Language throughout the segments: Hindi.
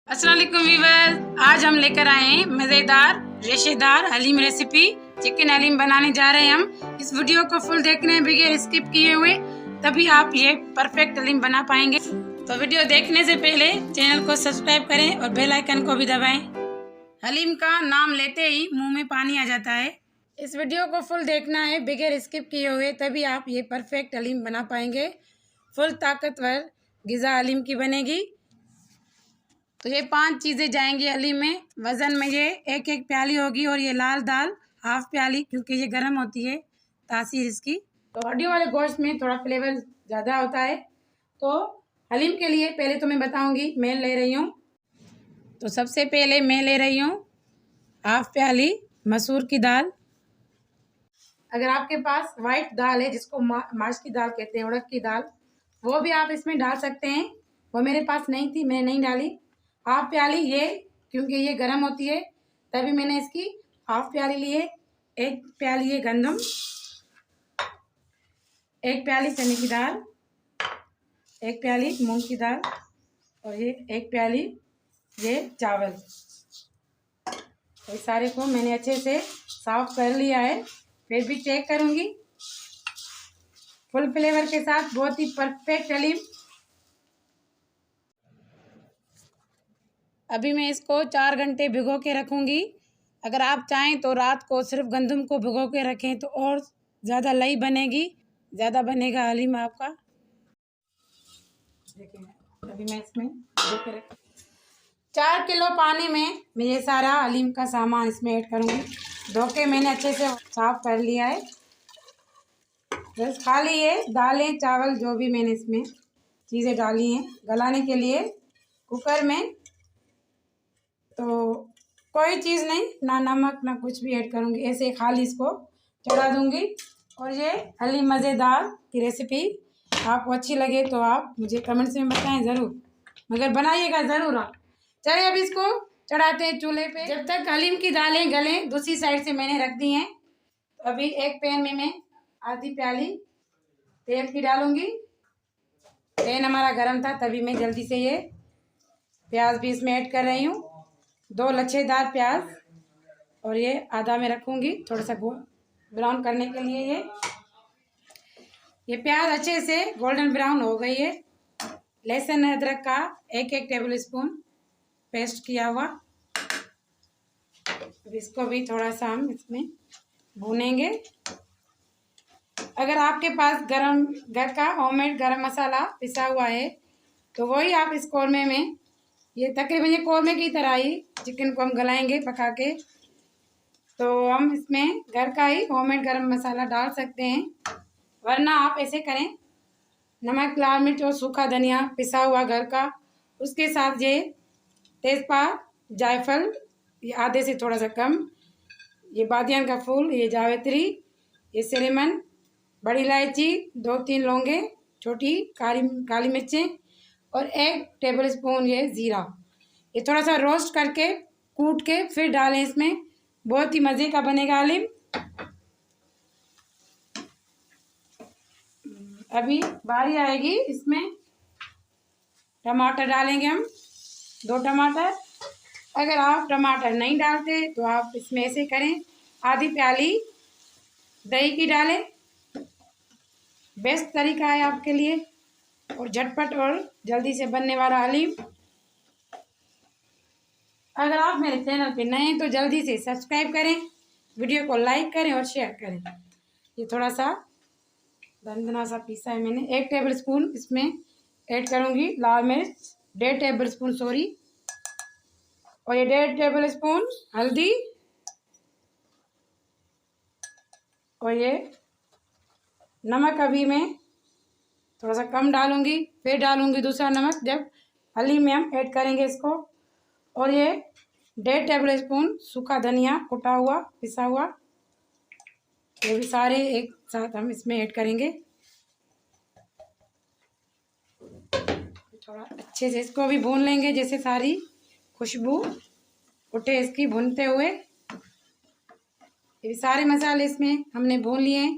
अस्सलाम वालेकुम वीवर, आज हम लेकर आए हैं मज़ेदार रेशेदार हलीम रेसिपी। चिकन हलीम बनाने जा रहे हैं हम। इस वीडियो को फुल देखने हैं बगैर स्किप किए हुए, तभी आप ये परफेक्ट हलीम बना पाएंगे। तो वीडियो देखने से पहले चैनल को सब्सक्राइब करें और बेल आइकन को भी दबाएं। हलीम का नाम लेते ही मुंह में पानी आ जाता है। इस वीडियो को फुल देखना है बगैर स्किप किए हुए, तभी आप ये परफेक्ट हलीम बना पाएंगे। फुल ताकतवर ग़िज़ा हलीम की बनेगी। तो ये 5 चीज़ें जाएंगी हलीम में। वज़न में ये एक प्याली होगी और ये लाल दाल हाफ प्याली, क्योंकि ये गर्म होती है तासीर इसकी। तो हड्डियों वाले गोश्त में थोड़ा फ्लेवर ज़्यादा होता है। तो हलीम के लिए पहले तो मैं बताऊंगी मैं ले रही हूँ। तो सबसे पहले मैं ले रही हूँ हाफ प्याली मसूर की दाल। अगर आपके पास वाइट दाल है, जिसको माश की दाल कहते हैं, उड़द की दाल, वो भी आप इसमें डाल सकते हैं। वो मेरे पास नहीं थी, मैं नहीं डाली। हाफ प्याली ये, क्योंकि ये गर्म होती है तभी मैंने इसकी हाफ प्याली लिए। एक प्याली ये गंदम, एक प्याली चने की दाल, एक प्याली मूंग की दाल और ये एक प्याली ये चावल। तो सारे को मैंने अच्छे से साफ कर लिया है। फिर भी चेक करूँगी। फुल फ्लेवर के साथ बहुत ही परफेक्ट हलीम। अभी मैं इसको 4 घंटे भिगो के रखूँगी। अगर आप चाहें तो रात को सिर्फ गंदम को भिगो के रखें तो और ज़्यादा लई बनेगी, ज़्यादा बनेगा हलीम आपका। देखिए अभी मैं इसमें भिगो के रख 4 किलो पानी में मैं ये सारा हलीम का सामान इसमें ऐड करूँगी। धो के मैंने अच्छे से साफ कर लिया है। बस खाली ये दालें चावल जो भी मैंने इसमें चीज़ें डाली हैं गलाने के लिए कुकर में। तो कोई चीज़ नहीं, ना नमक ना कुछ भी ऐड करूँगी, ऐसे खाली इसको चढ़ा दूँगी। और ये हलीम मज़ेदार की रेसिपी आपको अच्छी लगे तो आप मुझे कमेंट्स में बताएं ज़रूर, मगर बनाइएगा ज़रूर आप। चलिए अब इसको चढ़ाते हैं चूल्हे पे। जब तक हलीम की दालें गलें, दूसरी साइड से मैंने रख दी हैं। तो अभी एक पैन में मैं आधी प्याली तेल की डालूँगी। पैन हमारा गर्म था तभी मैं जल्दी से ये प्याज भी इसमें ऐड कर रही हूँ। 2 लच्छेदार प्याज और ये आधा में रखूँगी थोड़ा सा ब्राउन करने के लिए। ये प्याज अच्छे से गोल्डन ब्राउन हो गई है। लहसुन अदरक का एक टेबल स्पून पेस्ट किया हुआ। अब इसको भी थोड़ा सा हम इसमें भूनेंगे। अगर आपके पास घर का होममेड गरम मसाला पिसा हुआ है तो वही आप इस कौरमे में, ये तकरीबन ये कौरमे की तरह ही चिकन को हम गलाएंगे पका के, तो हम इसमें घर का ही होममेड गरम मसाला डाल सकते हैं। वरना आप ऐसे करें, नमक लाल मिर्च और सूखा धनिया पिसा हुआ घर का, उसके साथ ये तेज़पात जायफल ये आधे से थोड़ा सा कम, ये बादियान का फूल, ये जावित्री, ये सिनेमन, बड़ी इलायची, 2-3 लौंगे छोटी, काली मिर्चें और 1 टेबल स्पून ये ज़ीरा। ये थोड़ा सा रोस्ट करके कूट के फिर डालें इसमें। बहुत ही मज़े का बनेगा हलीम। अभी बारी आएगी इसमें टमाटर डालेंगे हम, 2 टमाटर। अगर आप टमाटर नहीं डालते तो आप इसमें ऐसे करें, आधी प्याली दही की डालें। बेस्ट तरीका है आपके लिए और झटपट और जल्दी से बनने वाला हलीम। अगर आप मेरे चैनल पे नए हैं तो जल्दी से सब्सक्राइब करें, वीडियो को लाइक करें और शेयर करें। ये थोड़ा सा धनिया सा पीसा है मैंने, 1 टेबल स्पून इसमें ऐड करूँगी लाल मिर्च, 1.5 टेबल स्पून सॉरी, और ये 1.5 टेबल स्पून हल्दी और ये नमक अभी मैं थोड़ा सा कम डालूँगी, फिर डालूँगी दूसरा नमक जब हलीम में हम ऐड करेंगे इसको। और ये 1.5 टेबल स्पून सूखा धनिया कुटा हुआ पिसा हुआ, ये भी सारे एक साथ हम इसमें ऐड करेंगे। थोड़ा अच्छे से इसको भी भून लेंगे, जैसे सारी खुशबू उठे इसकी भूनते हुए। ये सारे मसाले इसमें हमने भून लिए हैं।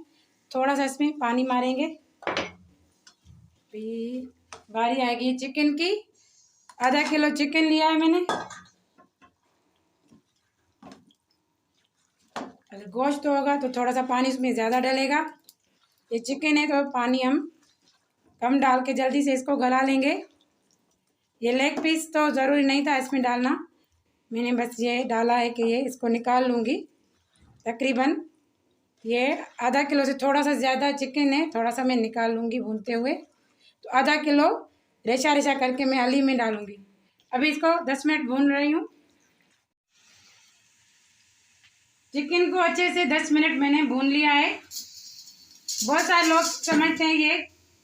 थोड़ा सा इसमें पानी मारेंगे। बारी आएगी चिकन की। आधा किलो चिकन लिया है मैंने। अगर गोश्त होगा तो थोड़ा सा पानी उसमें ज़्यादा डलेगा। ये चिकन है तो पानी हम कम डाल के जल्दी से इसको गला लेंगे। ये लेग पीस तो ज़रूरी नहीं था इसमें डालना, मैंने बस ये डाला है कि ये इसको निकाल लूँगी। तकरीबन ये आधा किलो से थोड़ा सा ज़्यादा चिकन है, थोड़ा सा मैं निकाल लूँगी भूनते हुए। तो आधा किलो रेशा रेशा करके मैं हली में डालूँगी। अभी इसको 10 मिनट भून रही हूँ। चिकन को अच्छे से 10 मिनट मैंने भून लिया है। बहुत सारे लोग समझते हैं, ये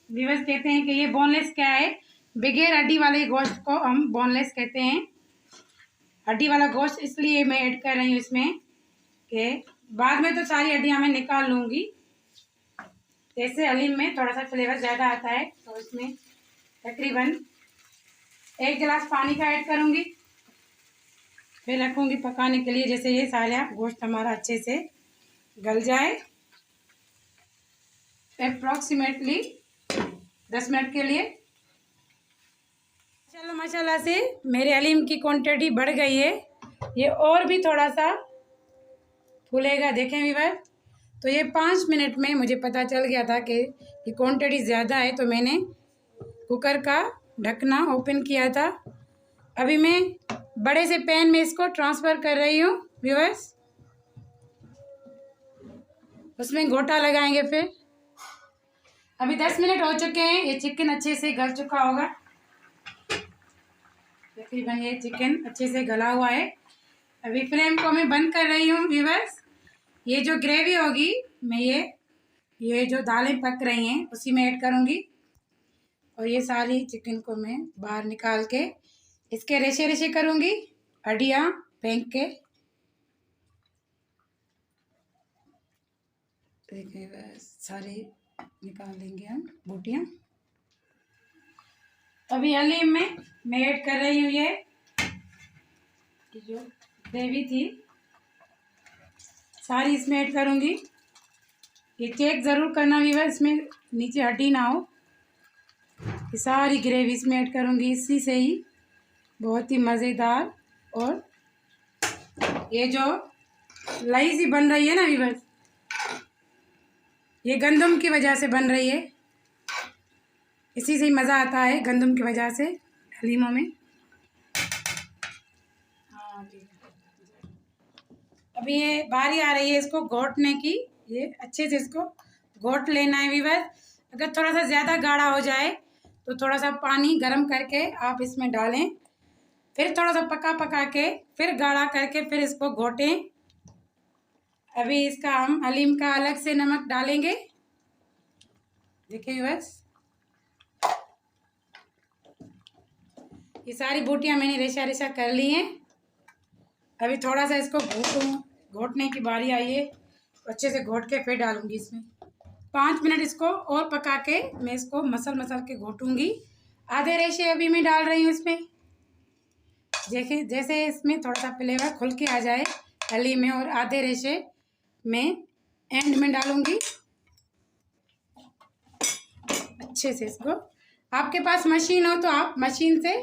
व्यूअर्स कहते हैं कि ये बोनलेस क्या है। बगैर हड्डी वाले गोश्त को हम बोनलेस कहते हैं। हड्डी वाला गोश्त इसलिए मैं ऐड कर रही हूँ इसमें कि बाद में तो सारी हड्डियाँ मैं निकाल लूँगी। जैसे हलीम में थोड़ा सा फ्लेवर ज़्यादा आता है तो इसमें तकरीबन 1 गिलास पानी का ऐड करूँगी। फिर रखूँगी पकाने के लिए, जैसे ये सारा गोश्त हमारा अच्छे से गल जाए। अप्रॉक्सीमेटली 10 मिनट के लिए। चलो माशाल्लाह से मेरे हलीम की क्वांटिटी बढ़ गई है। ये और भी थोड़ा सा फूलेगा, देखें व्यूअर। तो ये 5 मिनट में मुझे पता चल गया था कि ये क्वांटिटी ज़्यादा है, तो मैंने कुकर का ढकना ओपन किया था। अभी मैं बड़े से पैन में इसको ट्रांसफ़र कर रही हूँ व्यूअर्स। उसमें गोटा लगाएंगे। फिर अभी 10 मिनट हो चुके हैं, ये चिकन अच्छे से गल चुका होगा। तकरीबन ये चिकन अच्छे से गला हुआ है। अभी फ्लेम को मैं बंद कर रही हूँ व्यूअर्स। ये जो ग्रेवी होगी मैं ये जो दालें पक रही हैं उसी में ऐड करूँगी। और ये सारी चिकन को मैं बाहर निकाल के इसके रेशे रेशे करूँगी, हड्डियाँ फेंक के। देखिए बस सारी निकाल लेंगे हम बोटियाँ। अभी हलीम में मैं ऐड कर रही हूँ ये जो ग्रेवी थी सारी इसमें ऐड करूँगी। ये चेक ज़रूर करना भी है इसमें नीचे हड्डी ना हो। ये सारी ग्रेवी इसमें ऐड करूँगी, इसी से ही बहुत ही मज़ेदार। और ये जो लही सी बन रही है ना व्यूअर्स, ये गंदम की वजह से बन रही है। इसी से ही मज़ा आता है, गंदम की वजह से हलीमों में। हाँ ठीक है। अभी ये बारी आ रही है इसको घोटने की। ये अच्छे से इसको घोट लेना है व्यूअर्स। अगर थोड़ा सा ज़्यादा गाढ़ा हो जाए तो थोड़ा सा पानी गर्म करके आप इसमें डालें, फिर थोड़ा सा पका पका के फिर गाढ़ा करके फिर इसको घोटें। अभी इसका हम हलीम का अलग से नमक डालेंगे। देखिए व्यूअर्स, ये सारी बोटियां मैंने रेशा रेशा कर ली हैं। अभी थोड़ा सा इसको घोटने की बारी आई है, अच्छे से घोट के फिर डालूंगी इसमें। 5 मिनट इसको और पका के मैं इसको मसल के घोटूंगी। आधे रेशे अभी मैं डाल रही हूँ इसमें। देखिए जैसे इसमें थोड़ा सा फ्लेवर खुल के आ जाए हलीम में, और आधे रेशे मैं एंड में डालूंगी। अच्छे से इसको, आपके पास मशीन हो तो आप मशीन से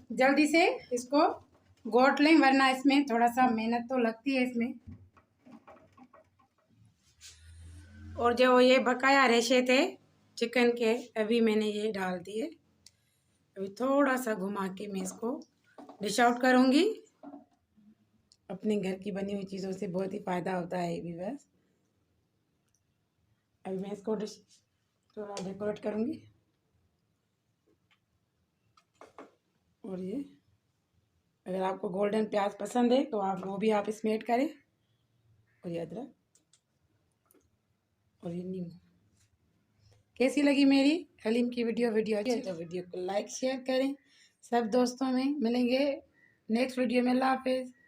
जल्दी से इसको घोट लें, वरना इसमें थोड़ा सा मेहनत तो लगती है इसमें। और जो ये बकाया रेशे थे चिकन के अभी मैंने ये डाल दिए। अभी थोड़ा सा घुमा के मैं इसको डिश आउट करूँगी। अपने घर की बनी हुई चीज़ों से बहुत ही फ़ायदा होता है भी बस। अभी मैं इसको डिश थोड़ा डेकोरेट करूँगी। और ये अगर आपको गोल्डन प्याज पसंद है तो आप वो भी आप इसमें ऐड करें। और ये अदरक और ये नींबू। कैसी लगी मेरी हलीम की वीडियो अच्छी है तो वीडियो को लाइक शेयर करें। सब दोस्तों में मिलेंगे नेक्स्ट वीडियो में। अल्लाह हाफिज़।